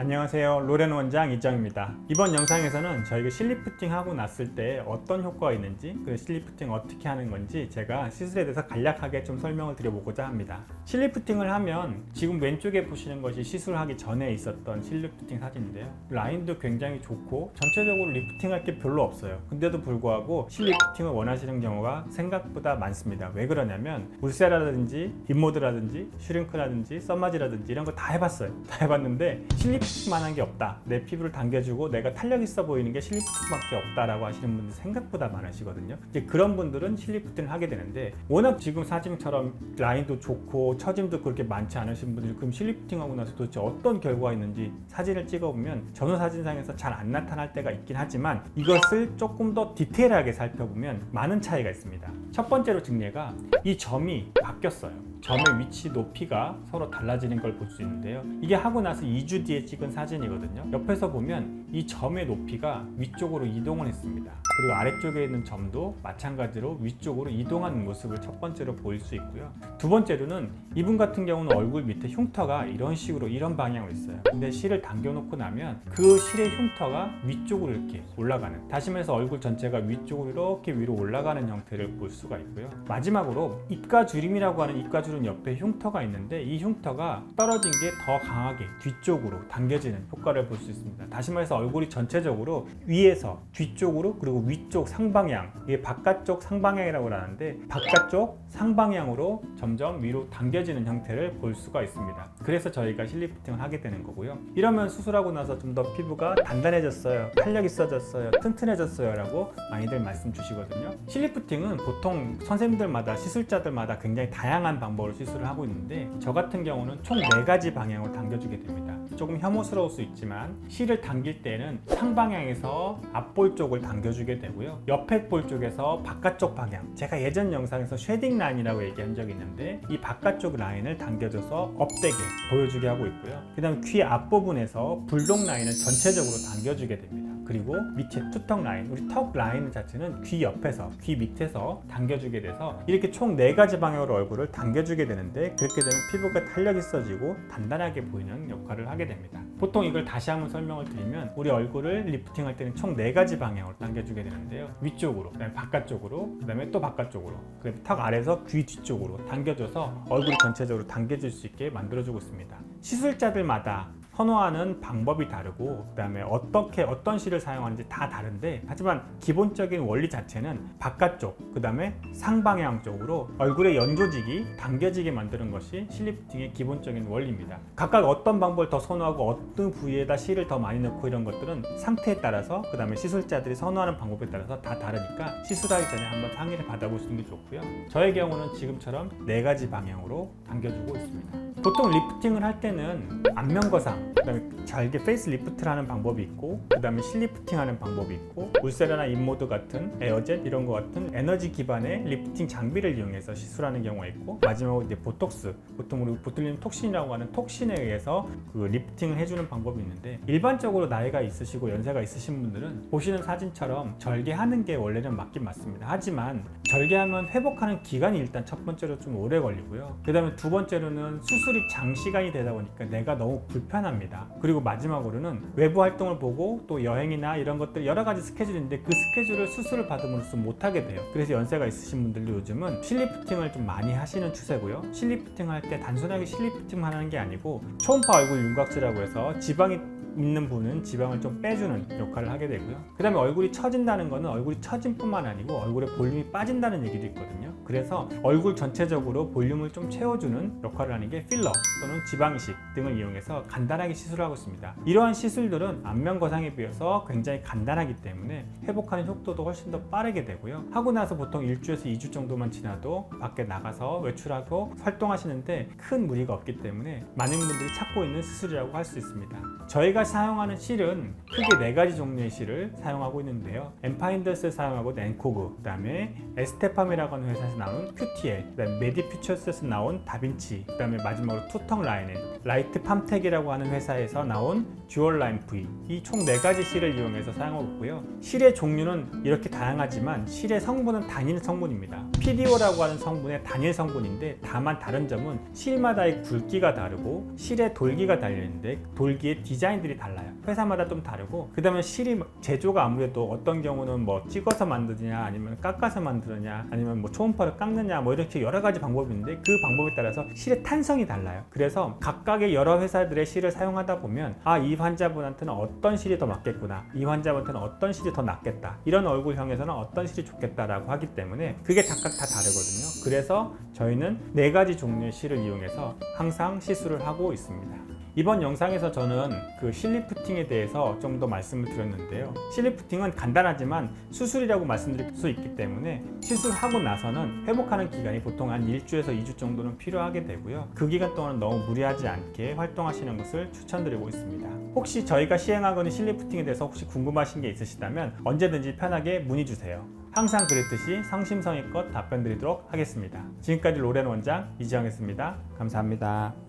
안녕하세요. 로렌 원장 이정입니다. 이번 영상에서는 저희가 실리프팅 하고 났을 때 어떤 효과가 있는지, 그 실리프팅 어떻게 하는 건지 제가 시술에 대해서 간략하게 좀 설명을 드려보고자 합니다. 실리프팅을 하면 지금 왼쪽에 보시는 것이 시술하기 전에 있었던 실리프팅 사진인데요. 라인도 굉장히 좋고 전체적으로 리프팅할 게 별로 없어요. 근데도 불구하고 실리프팅을 원하시는 경우가 생각보다 많습니다. 왜 그러냐면 울세라든지 인모드라든지 슈링크라든지 썸마지라든지 이런 거 다 해봤어요. 다 해봤는데 실리프팅만한 게 없다. 내 피부를 당겨주고 내가 탄력 있어 보이는 게 실리프팅밖에 없다라고 하시는 분들 생각보다 많으시거든요. 이제 그런 분들은 실리프팅을 하게 되는데, 워낙 지금 사진처럼 라인도 좋고 처짐도 그렇게 많지 않으신 분들이 그럼 실리프팅하고 나서 도대체 어떤 결과가 있는지 사진을 찍어보면 전후 사진상에서 잘 안 나타날 때가 있긴 하지만 이것을 조금 더 디테일하게 살펴보면 많은 차이가 있습니다. 첫 번째로 증례가 이 점이 바뀌었어요. 점의 위치 높이가 서로 달라지는 걸 볼 수 있는데요. 이게 하고 나서 2주 뒤에 찍은 사진이거든요. 옆에서 보면 이 점의 높이가 위쪽으로 이동을 했습니다. 그리고 아래쪽에 있는 점도 마찬가지로 위쪽으로 이동하는 모습을 첫 번째로 보일 수 있고요. 두 번째로는 이분 같은 경우는 얼굴 밑에 흉터가 이런 식으로 이런 방향으로 있어요. 근데 실을 당겨놓고 나면 그 실의 흉터가 위쪽으로 이렇게 올라가는, 다시 말해서 얼굴 전체가 위쪽으로 이렇게 위로 올라가는 형태를 볼 수가 있고요. 마지막으로 입가주림이라고 하는 입가주름 옆에 흉터가 있는데 이 흉터가 떨어진 게 더 강하게 뒤쪽으로 당겨지는 효과를 볼 수 있습니다. 다시 말해서 얼굴이 전체적으로 위에서 뒤쪽으로 그리고 위쪽 상방향, 이게 바깥쪽 상방향이라고 하는데 바깥쪽 상방향으로 점점 위로 당겨지는 형태를 볼 수가 있습니다. 그래서 저희가 실리프팅을 하게 되는 거고요. 이러면 수술하고 나서 좀 더 피부가 단단해졌어요, 탄력 있어졌어요, 튼튼해졌어요 라고 많이들 말씀 주시거든요. 실리프팅은 보통 선생님들마다 시술자들마다 굉장히 다양한 방법으로 시술을 하고 있는데, 저 같은 경우는 총 4가지 방향으로 당겨주게 됩니다. 조금 혐오스러울 수 있지만 실을 당길 때는 상방향에서 앞볼 쪽을 당겨주게 되고요. 옆에 볼 쪽에서 바깥쪽 방향, 제가 예전 영상에서 쉐딩 라인이라고 얘기한 적이 있는데 이 바깥쪽 라인을 당겨줘서 업되게 보여주게 하고 있고요. 그 다음에 귀 앞부분에서 불록 라인을 전체적으로 당겨주게 됩니다. 그리고 밑에 투턱 라인, 우리 턱 라인 자체는 귀 옆에서, 귀 밑에서 당겨주게 돼서 이렇게 총 4가지 방향으로 얼굴을 당겨주게 되는데, 그렇게 되면 피부가 탄력 있어지고 단단하게 보이는 역할을 하게 됩니다. 보통 이걸 다시 한번 설명을 드리면, 우리 얼굴을 리프팅 할 때는 총 4가지 방향으로 당겨주게 되는데요. 위쪽으로, 그다음에 바깥쪽으로, 그다음에 또 바깥쪽으로, 그다음에 턱 아래에서 귀 뒤쪽으로 당겨줘서 얼굴이 전체적으로 당겨질 수 있게 만들어주고 있습니다. 시술자들마다 선호하는 방법이 다르고 그 다음에 어떤 실을 사용하는지 다 다른데, 하지만 기본적인 원리 자체는 바깥쪽, 그 다음에 상방향 쪽으로 얼굴의 연조직이 당겨지게 만드는 것이 실리프팅의 기본적인 원리입니다. 각각 어떤 방법을 더 선호하고 어떤 부위에다 실을 더 많이 넣고 이런 것들은 상태에 따라서, 그 다음에 시술자들이 선호하는 방법에 따라서 다 다르니까 시술하기 전에 한번 상의를 받아보시는 게 좋고요. 저의 경우는 지금처럼 4가지 방향으로 당겨주고 있습니다. 보통 리프팅을 할 때는 안면거상, 그 다음에 잘게 페이스 리프트를 하는 방법이 있고, 그 다음에 실리프팅 하는 방법이 있고, 울세라나 인모드 같은 에어젯 이런 거 같은 에너지 기반의 리프팅 장비를 이용해서 시술하는 경우가 있고, 마지막으로 이제 보톡스, 보통 우리 보툴리눔 톡신이라고 하는 톡신에 의해서 그 리프팅을 해주는 방법이 있는데, 일반적으로 나이가 있으시고 연세가 있으신 분들은 보시는 사진처럼 절개하는 게 원래는 맞긴 맞습니다. 하지만 절개하면 회복하는 기간이 일단 첫 번째로 좀 오래 걸리고요. 그 다음에 두 번째로는 수술이 장시간이 되다 보니까 내가 너무 불편합니다. 그리고 마지막으로는 외부 활동을 보고 또 여행이나 이런 것들 여러 가지 스케줄인데 그 스케줄을 수술을 받음으로써 못하게 돼요. 그래서 연세가 있으신 분들도 요즘은 실리프팅을 좀 많이 하시는 추세고요. 실리프팅 할 때 단순하게 실리프팅만 하는 게 아니고 초음파 얼굴 윤곽지라고 해서 지방이 있는 분은 지방을 좀 빼주는 역할을 하게 되고요. 그 다음에 얼굴이 처진다는 거는 얼굴이 처진 뿐만 아니고 얼굴에 볼륨이 빠진다는 얘기도 있거든요. 그래서 얼굴 전체적으로 볼륨을 좀 채워주는 역할을 하는 게 필러 또는 지방이식 등을 이용해서 간단하게 시술을 하고 있습니다. 이러한 시술들은 안면거상에 비해서 굉장히 간단하기 때문에 회복하는 속도도 훨씬 더 빠르게 되고요. 하고 나서 보통 1주에서 2주 정도만 지나도 밖에 나가서 외출하고 활동하시는데 큰 무리가 없기 때문에 많은 분들이 찾고 있는 시술이라고 할 수 있습니다. 저희가 사용하는 실은 크게 4가지 종류의 실을 사용하고 있는데요. 엠파인더스를 사용하고 엔코그, 그 다음에 에스테팜이라고 하는 회사에서 나온 QTL, 그다음에 메디퓨처스에서 나온 다빈치, 그다음에 마지막으로 투텅 라인엔, 라이트 팜텍이라고 하는 회사에서 나온 듀얼 라인 V, 이 총 4가지 실을 이용해서 사용하고 있고요. 실의 종류는 이렇게 다양하지만 실의 성분은 단일 성분입니다. PDO라고 하는 성분의 단일 성분인데 다만 다른 점은 실마다의 굵기가 다르고 실의 돌기가 달려있는데 돌기의 디자인들이 달라요. 회사마다 좀 다르고, 그 다음에 실이 제조가 아무래도 어떤 경우는 뭐 찍어서 만드느냐 아니면 깎아서 만드느냐 아니면 뭐 초음파를 깎느냐 뭐 이렇게 여러 가지 방법이 있는데 그 방법에 따라서 실의 탄성이 달라요. 그래서 각각의 여러 회사들의 실을 사용하다 보면 이 환자분한테는 어떤 실이 더 맞겠구나, 이 환자분한테는 어떤 실이 더 낫겠다, 이런 얼굴형에서는 어떤 실이 좋겠다라고 하기 때문에 그게 각각 다 다르거든요. 그래서 저희는 4가지 종류의 실을 이용해서 항상 시술을 하고 있습니다. 이번 영상에서 저는 그 실리프팅에 대해서 좀 더 말씀을 드렸는데요. 실리프팅은 간단하지만 수술이라고 말씀드릴 수 있기 때문에 시술하고 나서는 회복하는 기간이 보통 한 1주에서 2주 정도는 필요하게 되고요. 그 기간 동안 너무 무리하지 않게 활동하시는 것을 추천드리고 있습니다. 혹시 저희가 시행하고 있는 실리프팅에 대해서 혹시 궁금하신 게 있으시다면 언제든지 편하게 문의 주세요. 항상 그랬듯이 성심성의껏 답변 드리도록 하겠습니다. 지금까지 로렌 원장 이지영이었습니다. 감사합니다.